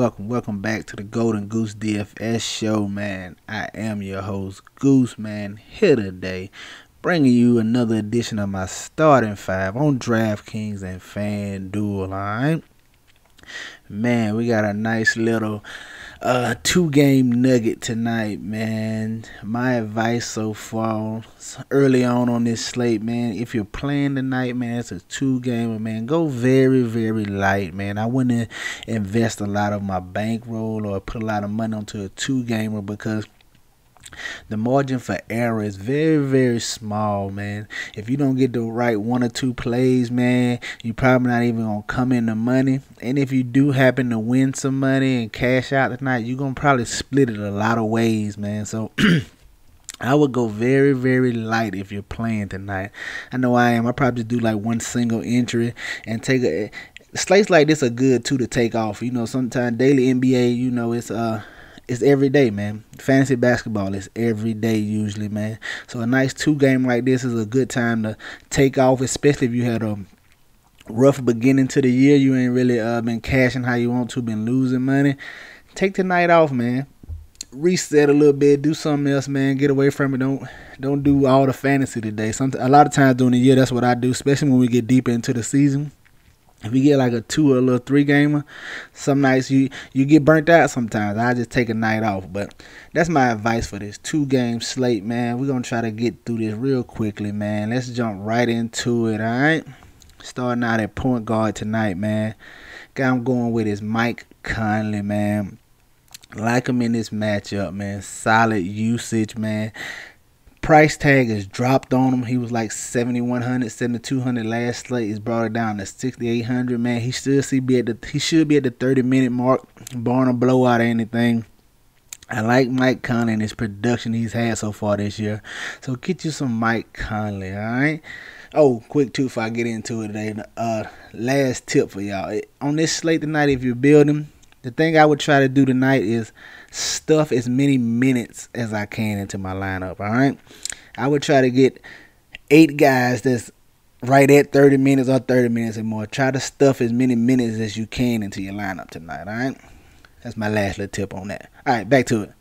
welcome back to the Golden Goose DFS show, man. I am your host, Goose, man, here today, bringing you another edition of my starting five on Draftkings and Fanduel, alright? Man, we got a nice little two-game nugget tonight, man. My advice so far, early on this slate, man, if you're playing tonight, man, it's a two-gamer, man. Go very, very light, man. I wouldn't invest a lot of my bankroll or put a lot of money onto a two-gamer because the margin for error is very, very small, man. If you don't get the right one or two plays, man, you probably not even going to come in the money. And if you do happen to win some money and cash out tonight, you're going to probably split it a lot of ways, man. So I would go very, very light if you're playing tonight. I know I am. I probably just do like one single entry and take a... Slates like this are good, too, to take off. You know, sometimes daily NBA, you know, it's every day, man. Fantasy basketball is every day usually, man. So a nice two-game like this is a good time to take off, especially if you had a rough beginning to the year. You ain't really been cashing how you want to, been losing money. Take the night off, man. Reset a little bit, do something else, man. Get away from it. Don't do all the fantasy today. A lot of times during the year, that's what I do, especially when we get deeper into the season. If you get like a 2 or a little 3-gamer, some nights you get burnt out sometimes. I just take a night off. But that's my advice for this 2-game slate, man. We're going to try to get through this real quickly, man. Let's jump right into it, all right? Starting out at point guard tonight, man. Guy I'm going with is Mike Conley, man. Like him in this matchup, man. Solid usage, man. Price tag is dropped on him. He was like 7,100, 7,200 last slate. He's brought it down to 6,800. Man, he should be at the 30-minute mark, barring a blowout or anything. I like Mike Conley and his production he's had so far this year. So get you some Mike Conley, all right? Oh, quick too, if I get into it today. Last tip for y'all on this slate tonight. If you're building, the thing I would try to do tonight is stuff as many minutes as I can into my lineup, all right? I would try to get 8 guys that's right at 30 minutes or 30 minutes or more. Try to stuff as many minutes as you can into your lineup tonight, all right? That's my last little tip on that. All right, back to it.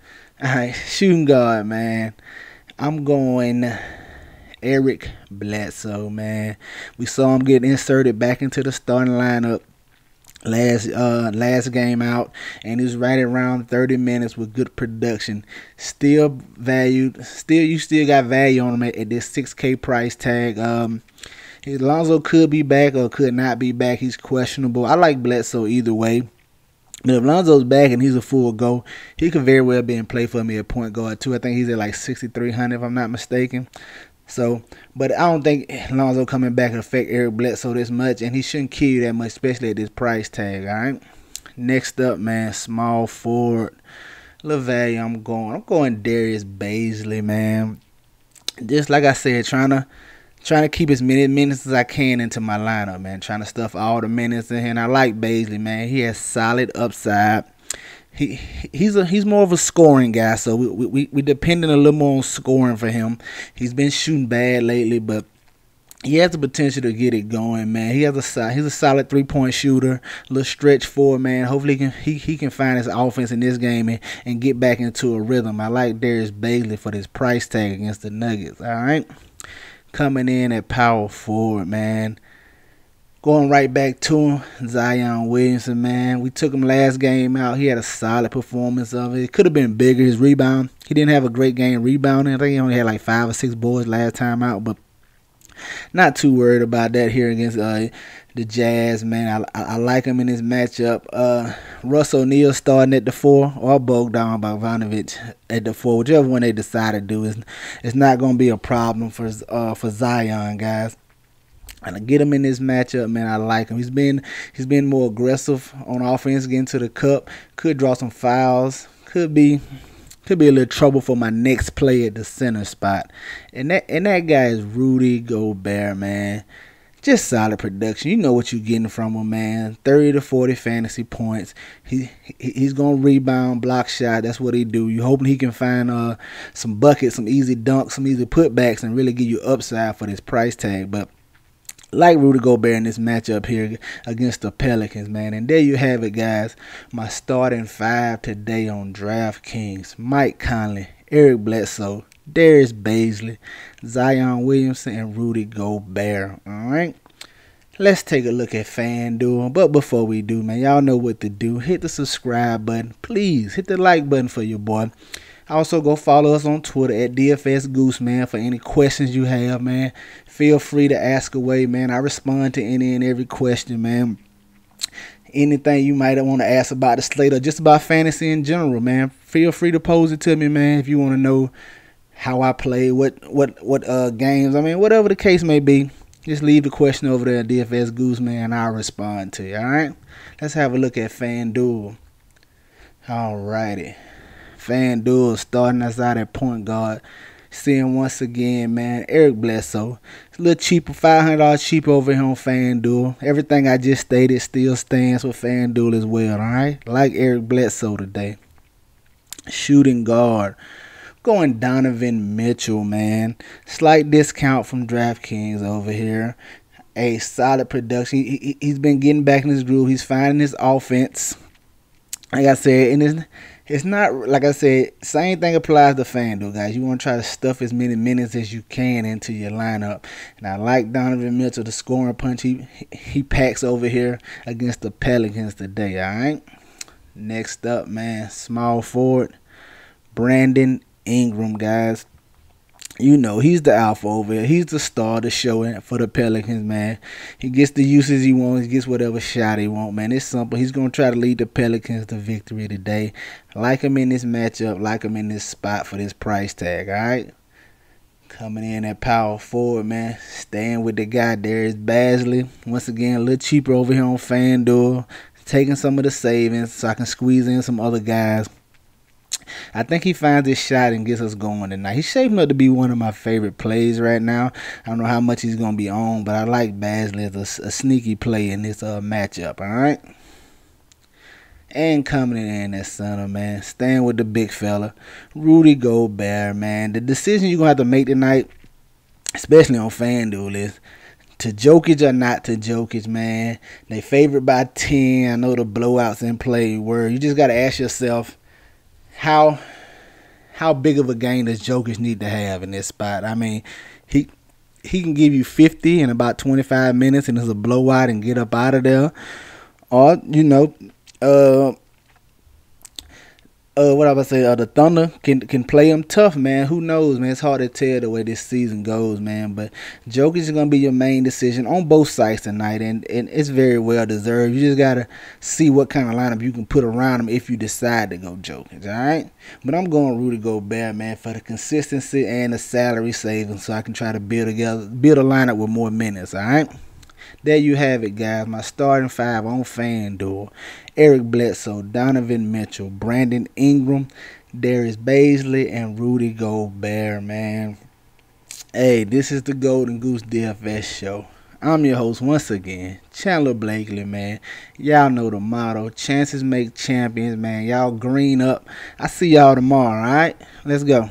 All right, shooting guard, man. I'm going Eric Bledsoe, man. We saw him get inserted back into the starting lineup last game out, and he was right around 30 minutes with good production. Still valued. You still got value on him at this 6K price tag. Alonzo could be back or could not be back. He's questionable. I like Bledsoe either way. But if Lonzo's back and he's a full go, he could very well be in play for me at point guard too. I think he's at like 6,300 if I'm not mistaken. So, but I don't think Lonzo coming back will affect Eric Bledsoe this much, and he shouldn't kill you that much, especially at this price tag, all right? Next up, man, small forward. Little value I'm going Darius Bazley, man. Just like I said, trying to keep as many minutes as I can into my lineup, man. Trying to stuff all the minutes in here, and I like Bazley, man. He has solid upside. He's more of a scoring guy, so we depending a little more on scoring for him. He's been shooting bad lately, but he has the potential to get it going, man. He's a solid 3-point shooter, a little stretch forward, man. Hopefully he can find his offense in this game and get back into a rhythm. I like Darius Bazley for this price tag against the Nuggets, all right? Coming in at power forward, man. Going right back to him, Zion Williamson, man. We took him last game out. He had a solid performance of it. It could have been bigger, his rebound. He didn't have a great game rebounding. I think he only had like 5 or 6 boards last time out, but not too worried about that here against the Jazz, man. I like him in this matchup. Russ O'Neal starting at the 4 or Bogdan Bogdanovic at the 4, whichever one they decide to do. It's not going to be a problem for Zion, guys. And I get him in this matchup, man. I like him. He's been more aggressive on offense, getting to the cup. Could draw some fouls. Could be a little trouble for my next play at the center spot. And that guy is Rudy Gobert, man. Just solid production. You know what you're getting from him, man. 30 to 40 fantasy points. He's gonna rebound, block shot. That's what he do. You hoping he can find some buckets, some easy dunks, some easy putbacks, and really give you upside for this price tag. But like Rudy Gobert in this matchup here against the Pelicans, man. And there you have it, guys. My starting 5 today on DraftKings: Mike Conley, Eric Bledsoe, Darius Bazley, Zion Williamson, and Rudy Gobert. Alright? Let's take a look at FanDuel. But before we do, man, y'all know what to do. Hit the subscribe button. Please hit the like button for your boy. Also, go follow us on Twitter at DFS Goose, man, for any questions you have, man. Feel free to ask away, man. I respond to any and every question, man. Anything you might want to ask about the slate or just about fantasy in general, man. Feel free to pose it to me, man, if you want to know how I play, what games, I mean, whatever the case may be. Just leave the question over there at DFS Goose, man, and I'll respond to you, all right? Let's have a look at FanDuel. Alrighty. FanDuel starting us out at point guard. Seeing once again, man, Eric Bledsoe. It's a little cheaper, $500 cheaper over here on FanDuel. Everything I just stated still stands with FanDuel as well, alright? Like Eric Bledsoe today. Shooting guard. Going Donovan Mitchell, man. Slight discount from DraftKings over here. A solid production. He's been getting back in his groove. He's finding his offense. Like I said, and it's not, like I said, same thing applies to FanDuel, guys. You want to try to stuff as many minutes as you can into your lineup. And I like Donovan Mitchell, the scoring punch he packs over here against the Pelicans today, all right? Next up, man, small forward, Brandon Ingram, guys. You know, he's the alpha over here. He's the star of the show for the Pelicans, man. He gets the uses he wants. He gets whatever shot he wants, man. It's simple. He's going to try to lead the Pelicans to victory today. Like him in this matchup. Like him in this spot for this price tag, all right? Coming in at power forward, man. Staying with the guy, Darius Bazley. Once again, a little cheaper over here on FanDuel. Taking some of the savings so I can squeeze in some other guys. I think he finds his shot and gets us going tonight. He's shaping up to be one of my favorite plays right now. I don't know how much he's going to be on, but I like Bazley as a sneaky play in this matchup, all right? And coming in at center, man, staying with the big fella, Rudy Gobert, man. The decision you're going to have to make tonight, especially on FanDuel, is to Jokic or not to Jokic, man. They favored by 10. I know the blowouts in play were. You just got to ask yourself, how big of a game does Jokic need to have in this spot? I mean, he can give you 50 in about 25 minutes and it's a blowout and get up out of there. Or, you know, what I would say, the Thunder can play him tough, man. Who knows, man? It's hard to tell the way this season goes, man. But Jokic is going to be your main decision on both sides tonight, and it's very well deserved. You just got to see what kind of lineup you can put around him if you decide to go Jokic, all right? But I'm going Rudy Gobert, man, for the consistency and the salary savings so I can try to build a lineup with more minutes, all right? There you have it, guys. My starting 5 on FanDuel: Eric Bledsoe, Donovan Mitchell, Brandon Ingram, Darius Bazley, and Rudy Gobert, man. Hey, this is the Golden Goose DFS show. I'm your host once again, Chandler Blakely, man. Y'all know the motto: chances make champions, man. Y'all green up. I see y'all tomorrow, all right? Let's go.